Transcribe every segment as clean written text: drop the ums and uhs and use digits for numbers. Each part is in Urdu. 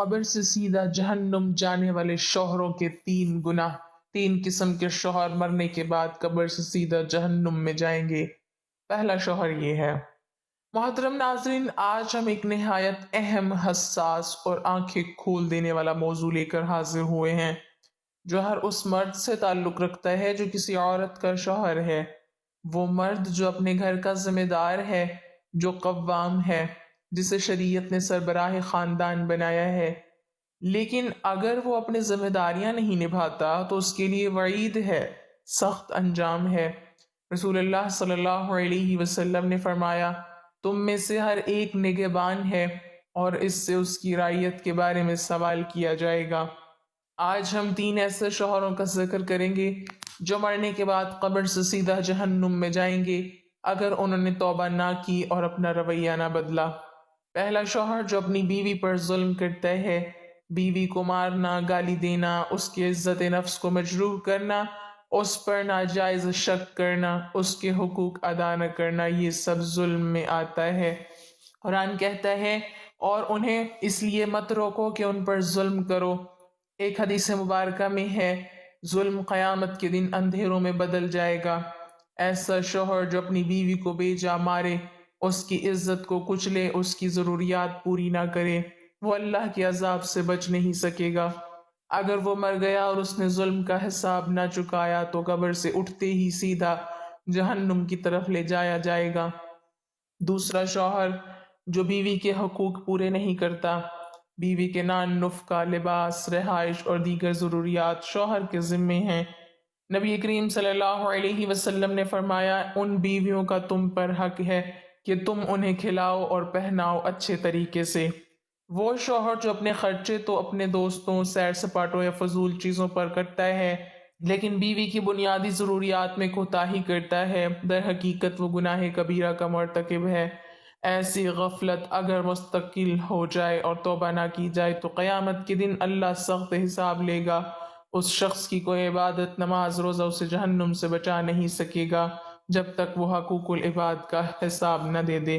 قبر سے سیدھا جہنم جانے والے شوہروں کے 3 گناہ۔ 3 قسم کے شوہر مرنے کے بعد قبر سے سیدھا جہنم میں جائیں گے۔ پہلا شوہر یہ ہے۔ محترم ناظرین، آج ہم ایک نہایت اہم، حساس اور آنکھیں کھول دینے والا موضوع لے کر حاضر ہوئے ہیں جو ہر اس مرد سے تعلق رکھتا ہے جو کسی عورت کا شوہر ہے۔ وہ مرد جو اپنے گھر کا ذمہ دار ہے، جو قوام ہے، جسے شریعت نے سربراہ خاندان بنایا ہے، لیکن اگر وہ اپنی ذمہ داریاں نہیں نبھاتا تو اس کے لیے وعید ہے، سخت انجام ہے۔ رسول اللہ صلی اللہ علیہ وسلم نے فرمایا، تم میں سے ہر ایک نگہبان ہے اور اس سے اس کی رعیت کے بارے میں سوال کیا جائے گا۔ آج ہم 3 ایسے شوہروں کا ذکر کریں گے جو مرنے کے بعد قبر سے سیدھا جہنم میں جائیں گے اگر انہوں نے توبہ نہ کی اور اپنا رویہ نہ بدلا۔ پہلا شوہر جو اپنی بیوی پر ظلم کرتا ہے، بیوی کو مارنا، گالی دینا، اس کی عزت نفس کو مجروح کرنا، اس پر ناجائز شک کرنا، اس کے حقوق ادا نہ کرنا، یہ سب ظلم میں آتا ہے۔ قرآن کہتا ہے، اور انہیں اس لیے مت روکو کہ ان پر ظلم کرو۔ ایک حدیث مبارکہ میں ہے، ظلم قیامت کے دن اندھیروں میں بدل جائے گا۔ ایسا شوہر جو اپنی بیوی کو بے جا مارے، اس کی عزت کو کچلے، اس کی ضروریات پوری نہ کرے، وہ اللہ کے عذاب سے بچ نہیں سکے گا۔ اگر وہ مر گیا اور اس نے ظلم کا حساب نہ چکایا تو قبر سے اٹھتے ہی سیدھا جہنم کی طرف لے جایا جائے گا۔ دوسرا شوہر جو بیوی کے حقوق پورے نہیں کرتا، بیوی کے نان نفقہ، لباس، رہائش اور دیگر ضروریات شوہر کے ذمے ہیں۔ نبی کریم صلی اللہ علیہ وسلم نے فرمایا، ان بیویوں کا تم پر حق ہے کہ تم انہیں کھلاؤ اور پہناؤ اچھے طریقے سے۔ وہ شوہر جو اپنے خرچے تو اپنے دوستوں، سیر سپاٹوں یا فضول چیزوں پر کرتا ہے، لیکن بیوی کی بنیادی ضروریات میں کوتاہی کرتا ہے، در حقیقت وہ گناہ کبیرہ کا مرتکب ہے۔ ایسی غفلت اگر مستقل ہو جائے اور توبہ نہ کی جائے تو قیامت کے دن اللہ سخت حساب لے گا۔ اس شخص کی کوئی عبادت، نماز، روزہ اسے جہنم سے بچا نہیں سکے گا جب تک وہ حقوق العباد کا حساب نہ دے دے۔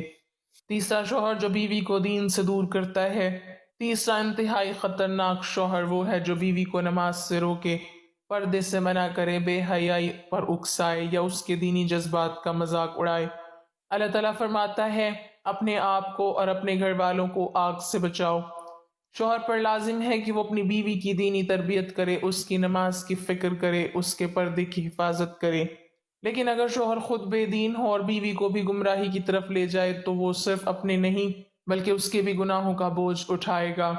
تیسرا شوہر جو بیوی کو دین سے دور کرتا ہے۔ تیسرا انتہائی خطرناک شوہر وہ ہے جو بیوی کو نماز سے روکے، پردے سے منع کرے، بے حیائی پر اکسائے یا اس کے دینی جذبات کا مذاق اڑائے۔ اللہ تعالیٰ فرماتا ہے، اپنے آپ کو اور اپنے گھر والوں کو آگ سے بچاؤ۔ شوہر پر لازم ہے کہ وہ اپنی بیوی کی دینی تربیت کرے، اس کی نماز کی فکر کرے، اس کے پردے کی حفاظت کرے۔ لیکن اگر شوہر خود بے دین ہو اور بیوی کو بھی گمراہی کی طرف لے جائے تو وہ صرف اپنے نہیں بلکہ اس کے بھی گناہوں کا بوجھ اٹھائے گا۔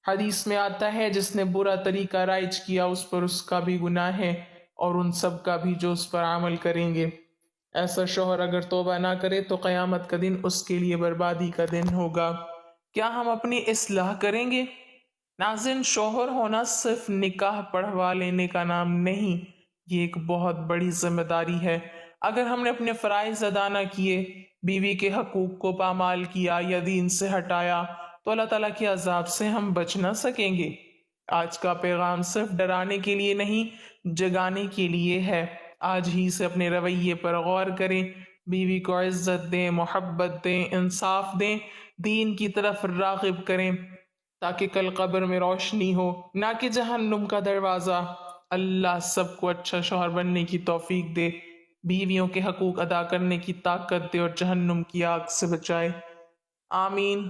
حدیث میں آتا ہے، جس نے برا طریقہ رائج کیا اس پر اس کا بھی گناہ ہے اور ان سب کا بھی جو اس پر عمل کریں گے۔ ایسا شوہر اگر توبہ نہ کرے تو قیامت کا دن اس کے لیے بربادی کا دن ہوگا۔ کیا ہم اپنی اصلاح کریں گے؟ ناظرین، شوہر ہونا صرف نکاح پڑھوا لینے کا نام نہیں، یہ ایک بہت بڑی ذمہ داری ہے۔ اگر ہم نے اپنے فرائض ادا نہ کیے، بیوی کے حقوق کو پامال کیا یا دین سے ہٹایا تو اللہ تعالیٰ کے عذاب سے ہم بچ نہ سکیں گے۔ آج کا پیغام صرف ڈرانے کے لیے نہیں، جگانے کے لیے ہے۔ آج ہی سے اپنے رویے پر غور کریں، بیوی کو عزت دیں، محبت دیں، انصاف دیں، دین کی طرف راغب کریں تاکہ کل قبر میں روشنی ہو، نہ کہ جہنم کا دروازہ۔ اللہ سب کو اچھا شوہر بننے کی توفیق دے، بیویوں کے حقوق ادا کرنے کی طاقت دے اور جہنم کی آگ سے بچائے، آمین۔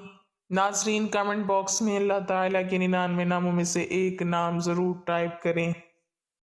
ناظرین، کمنٹ باکس میں اللہ تعالیٰ کے 99 ناموں میں سے ایک نام ضرور ٹائپ کریں۔